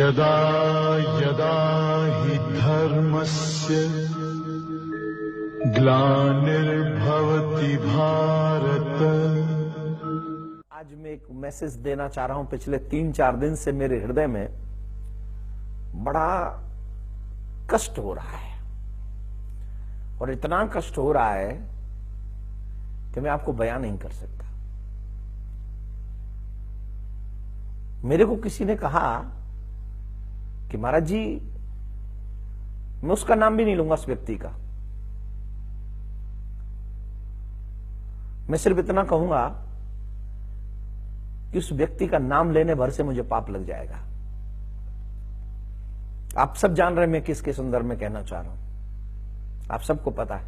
यदा यदा हि धर्मस्य ग्लानिर्भवति भारत। आज मैं एक मैसेज देना चाह रहा हूं। पिछले 3-4 दिन से मेरे हृदय में बड़ा कष्ट हो रहा है, और इतना कष्ट हो रहा है कि मैं आपको बयान नहीं कर सकता। मेरे को किसी ने कहा कि महाराज जी, मैं उसका नाम भी नहीं लूंगा, उस व्यक्ति का, मैं सिर्फ इतना कहूंगा कि उस व्यक्ति का नाम लेने भर से मुझे पाप लग जाएगा। आप सब जान रहे हैं मैं किसके संदर्भ में कहना चाह रहा हूं, आप सबको पता है।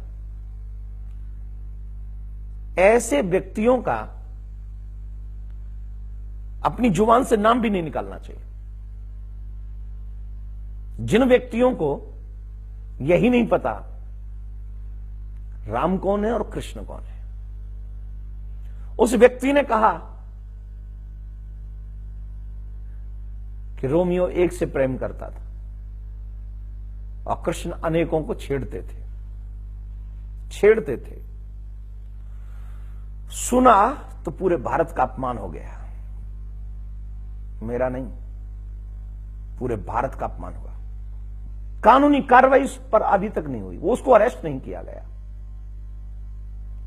ऐसे व्यक्तियों का अपनी जुबान से नाम भी नहीं निकालना चाहिए। जिन व्यक्तियों को यही नहीं पता राम कौन है और कृष्ण कौन है। उस व्यक्ति ने कहा कि रोमियो एक से प्रेम करता था और कृष्ण अनेकों को छेड़ते थे। सुना तो पूरे भारत का अपमान हो गया। मेरा नहीं, पूरे भारत का अपमान हुआ। कानूनी कार्रवाई उस पर अभी तक नहीं हुई, वो उसको अरेस्ट नहीं किया गया।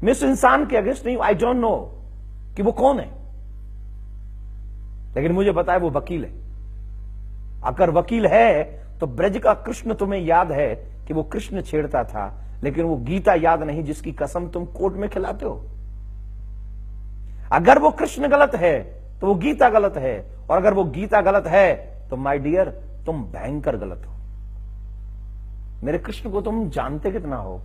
मैं उस इंसान के अगेंस्ट नहीं, आई डोंट नो कि वो कौन है, लेकिन मुझे पता है वो वकील है। अगर वकील है तो ब्रज का कृष्ण तुम्हें याद है कि वो कृष्ण छेड़ता था, लेकिन वो गीता याद नहीं जिसकी कसम तुम कोर्ट में खिलाते हो। अगर वो कृष्ण गलत है तो वो गीता गलत है, और अगर वो गीता गलत है तो माय डियर तुम भयंकर गलत हो। मेरे कृष्ण को तुम जानते कितना हो?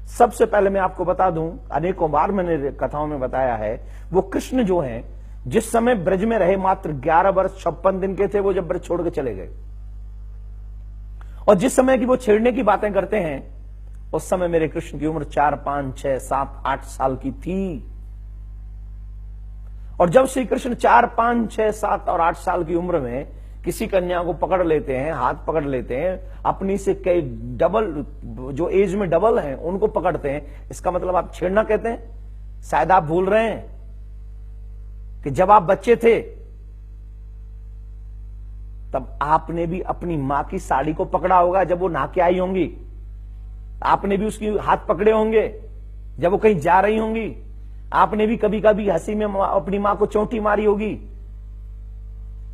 सबसे पहले मैं आपको बता दूं, अनेकों बार मैंने कथाओं में बताया है, वो कृष्ण जो हैं, जिस समय ब्रज में रहे मात्र 11 वर्ष 56 दिन के थे वो, जब ब्रज छोड़ के चले गए, और जिस समय की वो छेड़ने की बातें करते हैं उस समय मेरे कृष्ण की उम्र 4, 5, 6, 7, 8 साल की थी। और जब श्री कृष्ण 4, 5, 6, 7 और 8 साल की उम्र में किसी कन्या को पकड़ लेते हैं, हाथ पकड़ लेते हैं, अपनी से कई डबल, जो एज में डबल हैं उनको पकड़ते हैं, इसका मतलब आप छेड़ना कहते हैं? शायद आप भूल रहे हैं कि जब आप बच्चे थे तब आपने भी अपनी मां की साड़ी को पकड़ा होगा जब वो नहा के आई होंगी। आपने भी उसकी हाथ पकड़े होंगे जब वो कहीं जा रही होंगी। आपने भी कभी कभी हंसी में अपनी मां को चोटी मारी होगी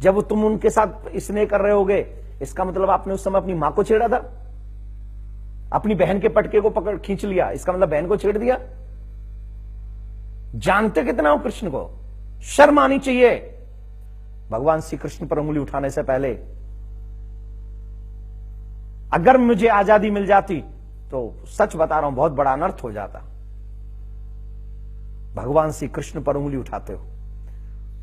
जब वो तुम उनके साथ स्नेह कर रहे होगे। इसका मतलब आपने उस समय अपनी मां को छेड़ा था, अपनी बहन के पटके को पकड़ खींच लिया, इसका मतलब बहन को छेड़ दिया। जानते कितना हो कृष्ण को? शर्म आनी चाहिए भगवान श्री कृष्ण पर उंगली उठाने से पहले। अगर मुझे आजादी मिल जाती तो सच बता रहा हूं बहुत बड़ा अनर्थ हो जाता। भगवान श्री कृष्ण पर उंगली उठाते हो,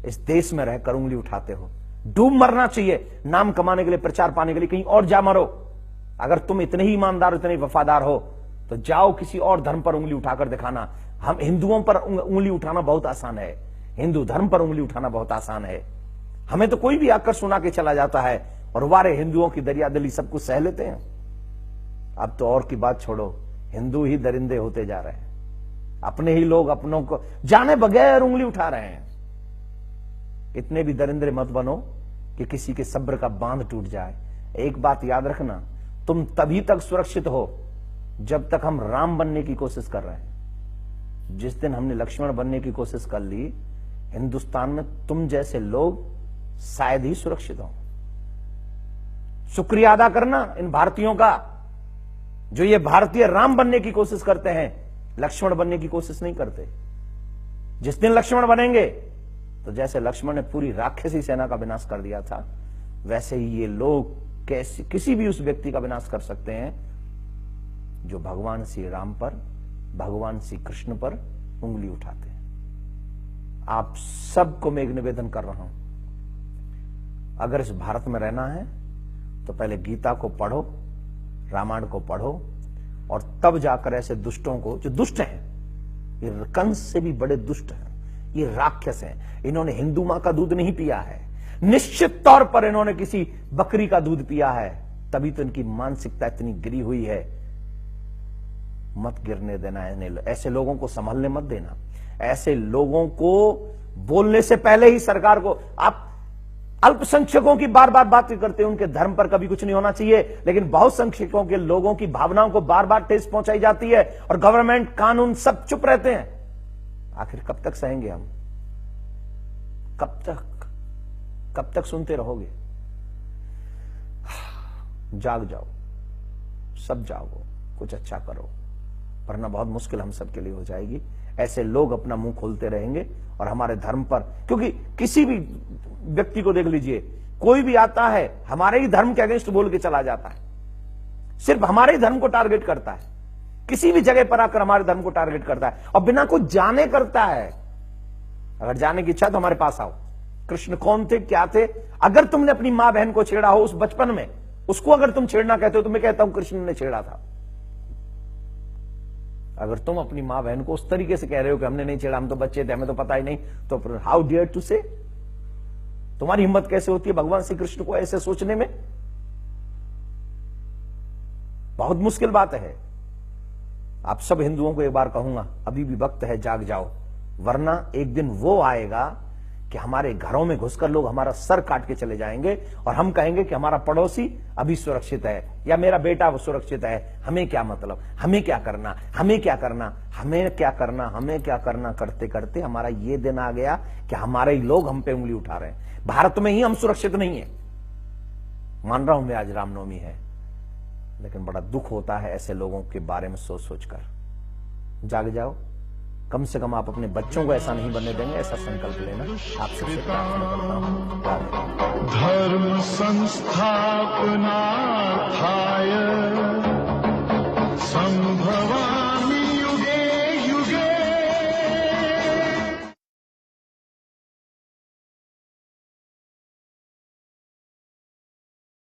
इस देश में रहकर उंगली उठाते हो। डूब मरना चाहिए नाम कमाने के लिए, प्रचार पाने के लिए, कहीं और जा मरो। अगर तुम इतने ही ईमानदार, इतने ही वफादार हो तो जाओ किसी और धर्म पर उंगली उठाकर दिखाना। हम हिंदुओं पर उंगली उठाना बहुत आसान है, हिंदू धर्म पर उंगली उठाना बहुत आसान है। हमें तो कोई भी आकर सुना के चला जाता है और वारे हिंदुओं की दरियादिली सब कुछ सह लेते हैं। अब तो और की बात छोड़ो, हिंदू ही दरिंदे होते जा रहे हैं। अपने ही लोग अपनों को जाने बगैर उंगली उठा रहे हैं। इतने भी दरिंदे मत बनो कि किसी के सब्र का बांध टूट जाए। एक बात याद रखना, तुम तभी तक सुरक्षित हो जब तक हम राम बनने की कोशिश कर रहे हैं। जिस दिन हमने लक्ष्मण बनने की कोशिश कर ली, हिंदुस्तान में तुम जैसे लोग शायद ही सुरक्षित हो। शुक्रिया अदा करना इन भारतीयों का जो ये भारतीय राम बनने की कोशिश करते हैं, लक्ष्मण बनने की कोशिश नहीं करते। जिस दिन लक्ष्मण बनेंगे तो जैसे लक्ष्मण ने पूरी राक्षसी सेना का विनाश कर दिया था, वैसे ही ये लोग कैसे किसी भी उस व्यक्ति का विनाश कर सकते हैं जो भगवान श्री राम पर, भगवान श्री कृष्ण पर उंगली उठाते हैं। आप सबको मैं एक निवेदन कर रहा हूं, अगर इस भारत में रहना है तो पहले गीता को पढ़ो, रामायण को पढ़ो, और तब जाकर ऐसे दुष्टों को, जो दुष्ट हैं, ये कंस से भी बड़े दुष्ट हैं, ये राक्षस हैं, इन्होंने हिंदू मां का दूध नहीं पिया है, निश्चित तौर पर इन्होंने किसी बकरी का दूध पिया है, तभी तो इनकी मानसिकता इतनी गिरी हुई है। मत गिरने देना है, ऐसे लोगों को संभलने मत देना। ऐसे लोगों को बोलने से पहले ही सरकार को, आप अल्पसंख्यकों की बार बार बात करते हैं, उनके धर्म पर कभी कुछ नहीं होना चाहिए, लेकिन बहुसंख्यकों के लोगों की भावनाओं को बार बार ठेस पहुंचाई जाती है और गवर्नमेंट, कानून सब चुप रहते हैं। आखिर कब तक सहेंगे हम? कब तक सुनते रहोगे? जाग जाओ, सब जागो, कुछ अच्छा करो, वरना बहुत मुश्किल हम सबके लिए हो जाएगी। ऐसे लोग अपना मुंह खोलते रहेंगे और हमारे धर्म पर, क्योंकि किसी भी व्यक्ति को देख लीजिए, कोई भी आता है हमारे ही धर्म के अगेंस्ट बोल के चला जाता है, सिर्फ हमारे ही धर्म को टारगेट करता है, किसी भी जगह पर आकर हमारे धर्म को टारगेट करता है और बिना कुछ जाने करता है। अगर जाने की इच्छा तो हमारे पास आओ। कृष्ण कौन थे, क्या थे? अगर तुमने अपनी मां बहन को छेड़ा हो उस बचपन में, उसको अगर तुम छेड़ना कहते हो तो मैं कहता हूं कृष्ण ने छेड़ा था। अगर तुम अपनी मां बहन को उस तरीके से कह रहे हो कि हमने नहीं छेड़ा, हम तो बच्चे थे, हमें तो पता ही नहीं, तो हाउ डियर टू से? तुम्हारी हिम्मत कैसे होती है भगवान श्री कृष्ण को ऐसे सोचने में? बहुत मुश्किल बात है। आप सब हिंदुओं को एक बार कहूंगा, अभी भी वक्त है, जाग जाओ, वरना एक दिन वो आएगा कि हमारे घरों में घुसकर लोग हमारा सर काट के चले जाएंगे और हम कहेंगे कि हमारा पड़ोसी अभी सुरक्षित है या मेरा बेटा वो सुरक्षित है, हमें क्या मतलब, हमें क्या करना, हमें क्या करना, हमें क्या करना, हमें क्या करना करते करते हमारा ये दिन आ गया कि हमारे ही लोग हम पे उंगली उठा रहे हैं। भारत में ही हम सुरक्षित नहीं है। मान रहा हूं मैं आज रामनवमी है, लेकिन बड़ा दुख होता है ऐसे लोगों के बारे में सोच सोचकर। जाग जाओ, कम से कम आप अपने बच्चों को ऐसा नहीं बनने देंगे, ऐसा संकल्प लेना। आपसे प्रार्थना करता हूं। धर्म संस्थापनार्थाय संभव